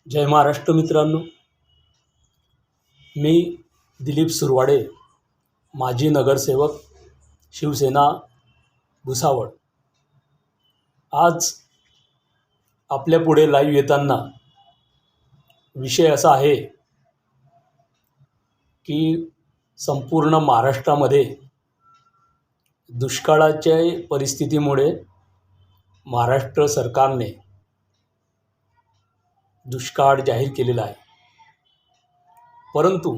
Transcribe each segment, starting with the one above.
जय महाराष्ट्र मित्रांनो, मी दिलीप सुरवाडे, माजी नगरसेवक, शिवसेना, भुसावळ. आज आपल्या पुढे लाईव्ह येताना विषय असा आहे की संपूर्ण महाराष्ट्रामध्ये दुष्काळाच्या परिस्थितीमुळे महाराष्ट्र सरकारने दुष्काळ जाहीर केलेला आहे. परंतु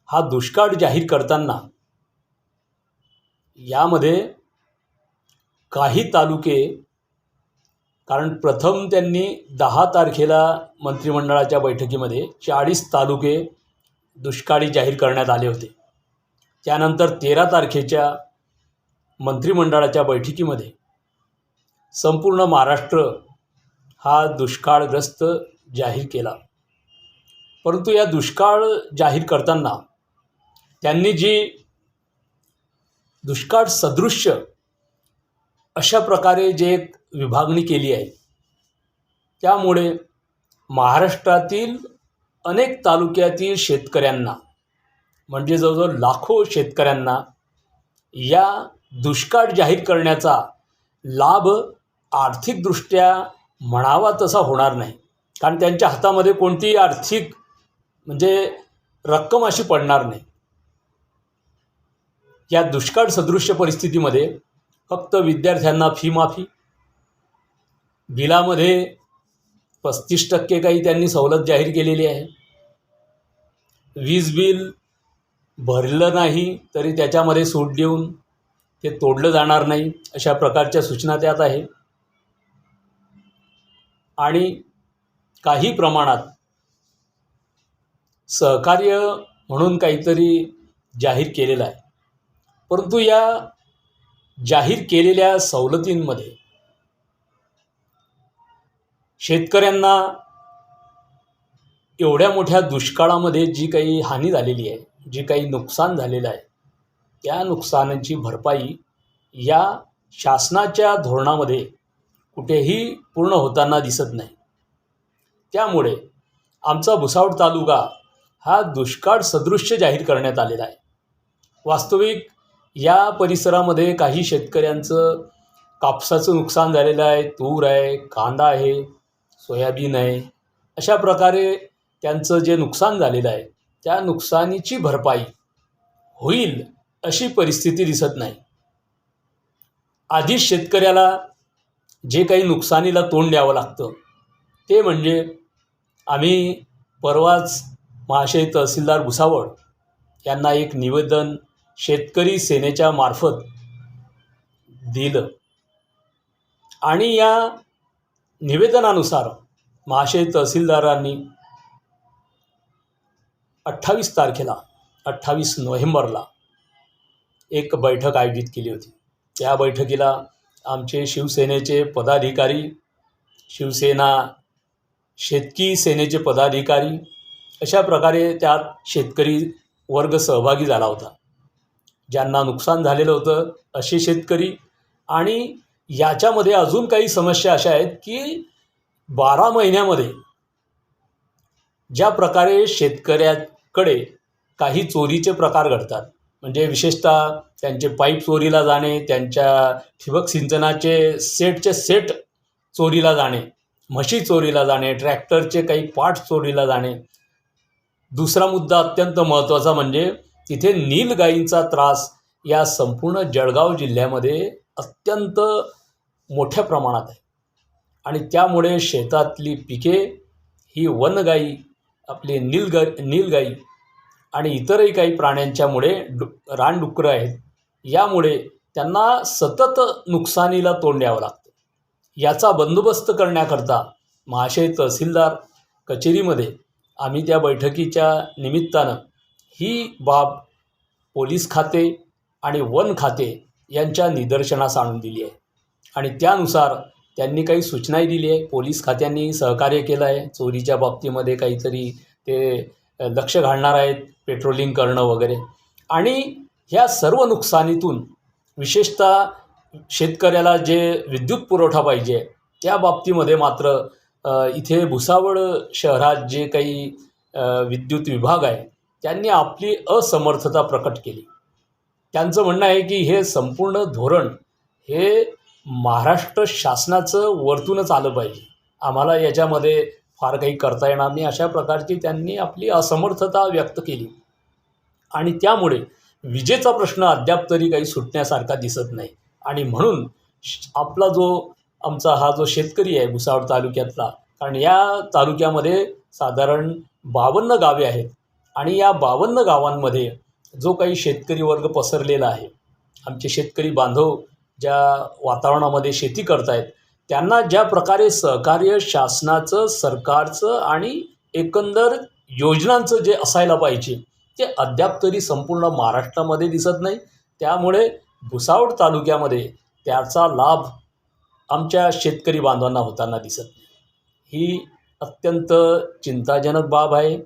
हा दुष्काळ जाहीर करताना यामध्ये काही तालुके, कारण प्रथम त्यांनी 10 तारखेला मंत्रिमंडळाच्या बैठकीमध्ये 40 तालुके दुष्काळी जाहीर करण्यात आले होते. त्यानंतर 13 तारखेच्या मंत्रिमंडळाच्या बैठकीमध्ये संपूर्ण महाराष्ट्र हा दुष्काळग्रस्त जाहीर केला. परंतु या दुष्काळ जाहीर करताना त्यांनी जी दुष्काळ सदृश्य अशा प्रकारे जे एक विभागणी केली आहे, त्यामुळे महाराष्ट्रातील अनेक तालुक्यातील शेतकऱ्यांना, म्हणजे जवळजवळ लाखो शेतकऱ्यांना या दुष्काळ जाहीर करण्याचा लाभ आर्थिकदृष्ट्या म्हणावा तसा होणार नाही. कारण त्यांच्या हातामध्ये कोणतीही आर्थिक म्हणजे रक्कम अशी पडणार नाही. या दुष्काळ सदृश्य परिस्थितीमध्ये फक्त विद्यार्थ्यांना फी माफी, बिलामध्ये 35% काही त्यांनी सवलत जाहीर केलेली आहे. वीज बिल भरलं नाही तरी त्याच्यामध्ये सूट देऊन ते तोडलं जाणार नाही, अशा प्रकारच्या सूचना त्यात आहे. आणि काही प्रमाणात सहकार्य म्हणून काहीतरी जाहीर केलेलं आहे. परंतु या जाहीर केलेल्या सवलतींमध्ये शेतकऱ्यांना एवढ्या मोठ्या दुष्काळामध्ये जी काही हानी झालेली आहे, जी काही नुकसान झालेलं आहे, त्या नुकसानाची भरपाई या शासनाच्या धोरणामध्ये कुठेही पूर्ण होताना दिसत नाही. त्यामुळे आमचा भुसावळ तालुका हा दुष्काळ सदृश्य जाहीर करण्यात आलेला आहे. वास्तविक या परिसरामध्ये काही शेतकऱ्यांचं कापसाचं नुकसान झालेलं आहे, तूर आहे, कांदा आहे, सोयाबीन आहे. अशा प्रकारे त्यांचं जे नुकसान झालेलं आहे त्या नुकसानीची भरपाई होईल अशी परिस्थिती दिसत नाही. आधीच शेतकऱ्याला जे काही नुकसानीला तोंड द्यावं लागतं ते म्हणजे आम्ही परवाच महाशय तहसीलदार भुसावळ यांना एक निवेदन शेतकरी सेनेच्या मार्फत दिलं आणि या निवेदनानुसार महाशय तहसीलदारांनी 28 नोव्हेंबरला एक बैठक आयोजित केली होती. त्या बैठकीला आमचे शिवसेनेचे पदाधिकारी, शिवसेना शेतकी सेनेचे पदाधिकारी, अशा प्रकारे त्यात शेतकरी वर्ग सहभागी झाला होता. ज्यांना नुकसान झालेलं होतं असे शेतकरी. आणि याच्यामध्ये अजून काही समस्या अशा आहेत की 12 महिन्यामध्ये ज्या प्रकारे शेतकऱ्याकडे काही चोरीचे प्रकार घडतात, म्हणजे विशेषतः त्यांचे पाईप चोरीला जाणे, त्यांच्या ठिबक सिंचनाचे सेट चोरीला जाणे, म्हशी चोरीला जाणे, ट्रॅक्टरचे काही पार्ट्स चोरीला जाणे. दुसरा मुद्दा अत्यंत महत्त्वाचा म्हणजे तिथे नीलगाईंचा त्रास या संपूर्ण जळगाव जिल्ह्यामध्ये अत्यंत मोठ्या प्रमाणात आहे. आणि त्यामुळे शेतातली पिके ही वनगाई, आपली नीलगाई आणि इतरही काही प्राण्यांच्यामुळे रानडुकरं आहेत, यामुळे त्यांना सतत नुकसानीला तोंड द्यावं लागतं. याचा बंदोबस्त करण्याकरता महाशय तहसीलदार कचेरीमध्ये आम्ही त्या बैठकीच्या निमित्तानं ही बाब पोलीस खाते आणि वन खाते यांच्या निदर्शनास आणून दिली आहे. आणि त्यानुसार त्यांनी काही सूचनाही दिली आहे. पोलीस खात्यांनी सहकार्य केलं आहे. चोरीच्या बाबतीमध्ये काहीतरी ते लक्ष घालणार आहेत, पेट्रोलिंग करणं वगैरे. आणि ह्या सर्व नुकसानीतून विशेषतः शेतकऱ्याला जे विद्युत पुरवठा पाहिजे त्या बाबतीमध्ये मात्र इथे भुसावळ शहरात जे काही विद्युत विभाग आहे त्यांनी आपली असमर्थता प्रकट केली. त्यांचं म्हणणं आहे की हे संपूर्ण धोरण हे महाराष्ट्र शासनाचं वरतूनच आलं पाहिजे, आम्हाला याच्यामध्ये फार काही करता येणार नाही, अशा प्रकारची त्यांनी आपली असमर्थता व्यक्त केली. आणि त्यामुळे विजेचा प्रश्न अद्याप तरी काही सुटण्यासारखा दिसत नाही. आणि म्हणून आपला आमचा हा जो शेतकरी आहे भुसावळ तालुक्यातला, कारण या तालुक्यामध्ये साधारण 52 गावे आहेत आणि या 52 गावांमध्ये जो काही शेतकरी वर्ग पसरलेला आहे, आमचे शेतकरी बांधव ज्या वातावरणामध्ये शेती करतायत त्यांना ज्या प्रकारे सहकार्य शासनाचं, सरकारचं आणि एकंदर योजनांचं जे असायला पाहिजे ते अद्याप तरी संपूर्ण महाराष्ट्रामध्ये दिसत नाही. त्यामुळे भुसावळ तालुक्यामध्ये त्याचा लाभ आमच्या शेतकरी बांधवांना होताना दिसत नाही. ही अत्यंत चिंताजनक बाब आहे.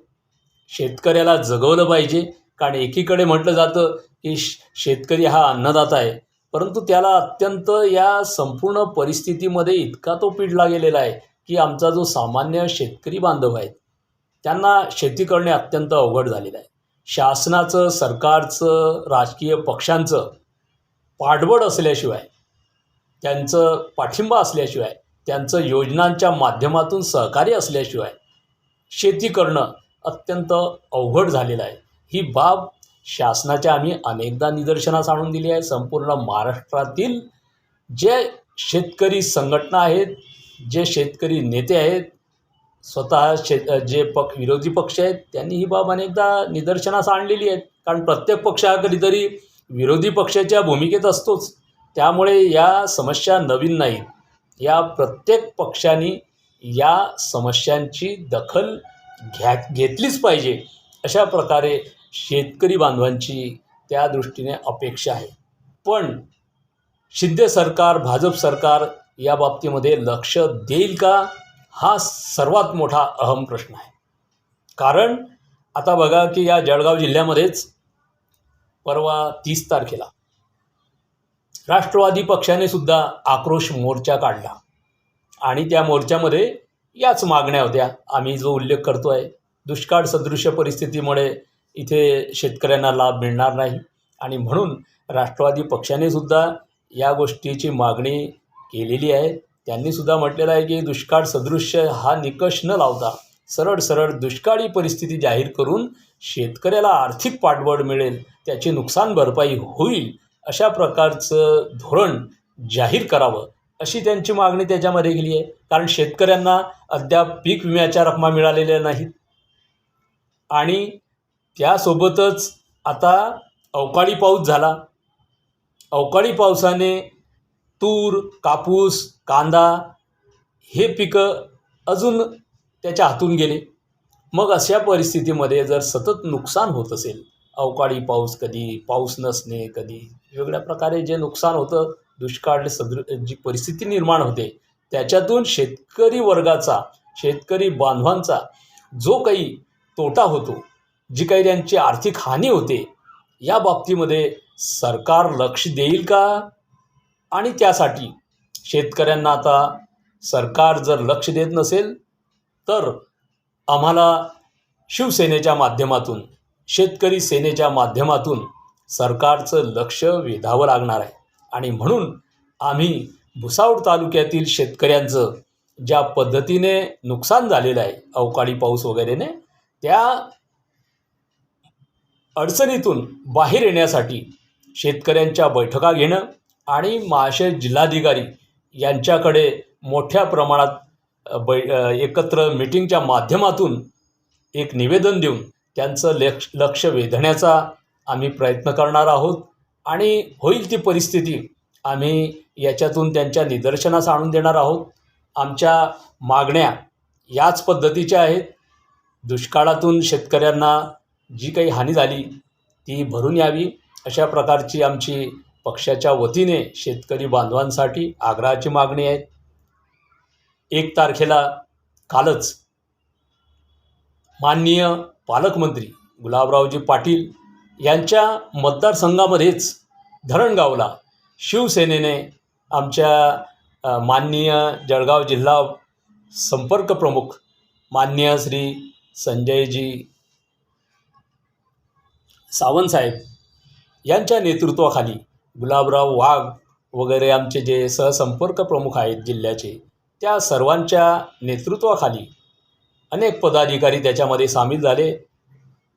शेतकऱ्याला जगवलं पाहिजे, कारण एकीकडे म्हटलं जातं की शेतकरी हा अन्नदाता आहे, परंतु त्याला अत्यंत या संपूर्ण परिस्थितीमध्ये इतका तो पिडला गेलेला आहे की आमचा जो सामान्य शेतकरी बांधव आहे त्यांना शेती करणे अत्यंत अवघड झालेलं आहे. शासनाचं, सरकारचं, राजकीय पक्षांचं पाठबळ असल्याशिवाय, त्यांचं पाठिंबा असल्याशिवाय, त्यांचं योजनांच्या माध्यमातून सहकार्य असल्याशिवाय शेती करणं अत्यंत अवघड झालेलं आहे. ही बाब शासनाच्या आम्ही अनेकदा निदर्शनास आणून दिली आहे. संपूर्ण महाराष्ट्रातील जे शेतकरी संघटना आहेत, जे शेतकरी नेते आहेत, स्वतः जे विरोधी पक्ष आहेत त्यांनी ही बाब अनेकदा निदर्शनास आणलेली आहेत, कारण प्रत्येक पक्ष हा कधीतरी विरोधी पक्षाच्या भूमिकेत असतोच. त्यामुळे या समस्या नवीन नाहीत. या प्रत्येक पक्षांनी या समस्यांची दखल घेतलीच पाहिजे, अशा प्रकारे शेतकरी बांधवांची त्या दृष्टीने अपेक्षा आहे. पण शिंदे सरकार, भाजप सरकार या बाबतीमध्ये लक्ष देईल का, हा सर्वात मोठा अहम प्रश्न आहे. कारण आता बघा की या जळगाव जिल्ह्यामध्येच परवा 30 तारखेला राष्ट्रवादी पक्षाने सुद्धा आक्रोश मोर्चा काढला आणि त्या मोर्चामध्ये याच मागण्या होत्या. आम्ही जो उल्लेख करतो आहे, दुष्काळ सदृश्य परिस्थितीमुळे इथे शेतकऱ्यांना लाभ मिळणार नाही आणि म्हणून राष्ट्रवादी पक्षाने सुद्धा या गोष्टीची मागणी केलेली आहे. त्यांनी सुद्धा म्हटलेलं आहे की दुष्काळ सदृश्य हा निकष न लावता सरळ सरळ दुष्काळी परिस्थिती जाहीर करून शेतकऱ्याला आर्थिक पाठबळ मिळेल, त्याची नुकसान भरपाई होईल, अशा प्रकारचं धोरण जाहीर करावं, अशी त्यांची मागणी त्याच्यामध्ये गेली आहे. कारण शेतकऱ्यांना अद्याप पीक विम्याच्या रकमा मिळालेल्या नाहीत आणि त्यासोबतच आता अवकाळी पाऊस झाला. अवकाळी पावसाने तूर, कापूस, कांदा हे पिकं अजून त्याच्या हातून गेले. मग अशा परिस्थितीमध्ये जर सतत नुकसान होत असेल, अवकाळी पाऊस, कधी पाऊस नसणे, कधी वेगवेगळ्या प्रकारे जे नुकसान होतं, दुष्काळ जी परिस्थिती निर्माण होते, त्याच्यातून शेतकरी वर्गाचा, शेतकरी बांधवांचा जो काही तोटा होतो, जी काही त्यांची आर्थिक हानी होते, या बाबतीमध्ये सरकार लक्ष देईल का? आणि त्यासाठी शेतकऱ्यांना आता सरकार जर लक्ष देत नसेल तर आम्हाला शिवसेनेच्या माध्यमातून, शेतकरी सेनेच्या माध्यमातून सरकारचं लक्ष वेधावं लागणार आहे. आणि म्हणून आम्ही भुसावळ तालुक्यातील शेतकऱ्यांचं ज्या पद्धतीने नुकसान झालेलं आहे अवकाळी पाऊस वगैरेने, त्या अडचणीतून बाहेर येण्यासाठी शेतकऱ्यांच्या बैठका घेणं आणि महाशय जिल्हाधिकारी यांच्याकडे मोठ्या प्रमाणात एकत्र मीटिंगच्या माध्यमातून एक निवेदन देऊन त्यांचं लक्ष वेधण्याचा आम्ही प्रयत्न करणार आहोत. आणि होईल ती परिस्थिती आम्ही याच्यातून त्यांच्या निदर्शनास आणून देणार आहोत. आमच्या मागण्या याच पद्धतीच्या आहेत. दुष्काळातून शेतकऱ्यांना जी काही हानी झाली ती भरून यावी, अशा प्रकारची आमची पक्षाच्या वतीने शेतकरी बांधवांसाठी आग्रहाची मागणी आहे. 1 तारखेला कालच माननीय पालकमंत्री गुलाबरावजी पाटील यांच्या मतदारसंघामध्येच धरणगावला शिवसेनेने आमच्या माननीय जळगाव जिल्हा संपर्क प्रमुख माननीय श्री संजयजी सावंतसाहेब यांच्या नेतृत्वाखाली गुलाबराव वाघ वगैरे आमचे जे सहसंपर्क प्रमुख आहेत जिल्ह्याचे, त्या सर्वांच्या नेतृत्वाखाली अनेक पदाधिकारी त्याच्यामध्ये सामील झाले.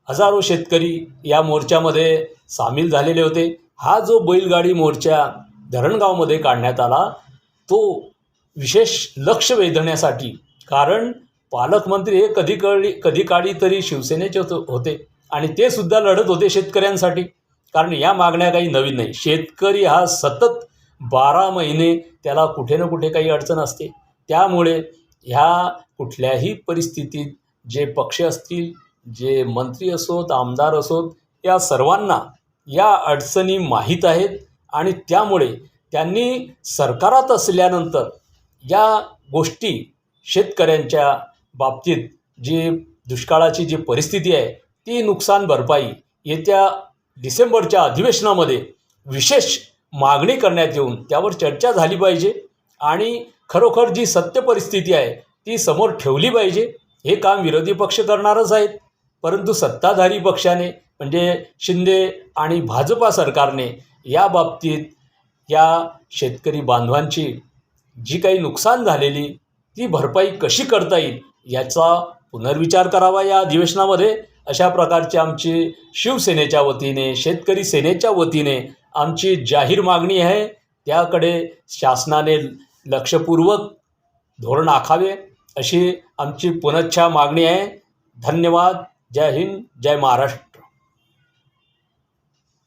हजारो शेतकरी या मोर्चामध्ये सामील झालेले होते. हा जो बैलगाडी मोर्चा धरणगावमध्ये काढण्यात आला तो विशेष लक्ष वेधण्यासाठी, कारण पालकमंत्री हे कधी काळी तरी शिवसेनेचे होते आणि ते सुद्धा लढत होते शेतकऱ्यांसाठी. कारण या मागण्या काही नवीन नाही. शेतकरी हा सतत 12 महिने त्याला कुठे ना कुठे काही अडचण असते. त्यामुळे ह्या कुठल्याही परिस्थितीत जे पक्ष असतील, जे मंत्री असोत, आमदार असोत, या सर्वांना या अडचणी माहीत आहेत आणि त्यामुळे त्यांनी सरकारात असल्यानंतर या गोष्टी शेतकऱ्यांच्या बाबतीत जी दुष्काळाची जी परिस्थिती आहे ती नुकसान भरपाई येत्या डिसेंबरच्या अधिवेशनामध्ये विशेष मागणी करण्यात येऊन त्यावर चर्चा झाली पाहिजे आणि खरोखर जी सत्य परिस्थिती आहे ती समोर ठेवली पाहिजे. हे काम विरोधी पक्ष करणारच आहेत, परंतु सत्ताधारी पक्षाने म्हणजे शिंदे आणि भाजपा सरकारने या बाबतीत या शेतकरी बांधवांची जी काही नुकसान झालेली ती भरपाई कशी करता येईल याचा पुनर्विचार करावा या अधिवेशनामध्ये. अशा प्रकारची आमची शिवसेनेच्या वतीने, शेतकरी सेनेच्या वतीने आमची जाहीर मागणी आहे. त्याकडे शासनाने लक्षपूर्वक धोरण आखावे अशी आमची पुनश्च मागणी आहे. धन्यवाद. जय हिंद, जय महाराष्ट्र.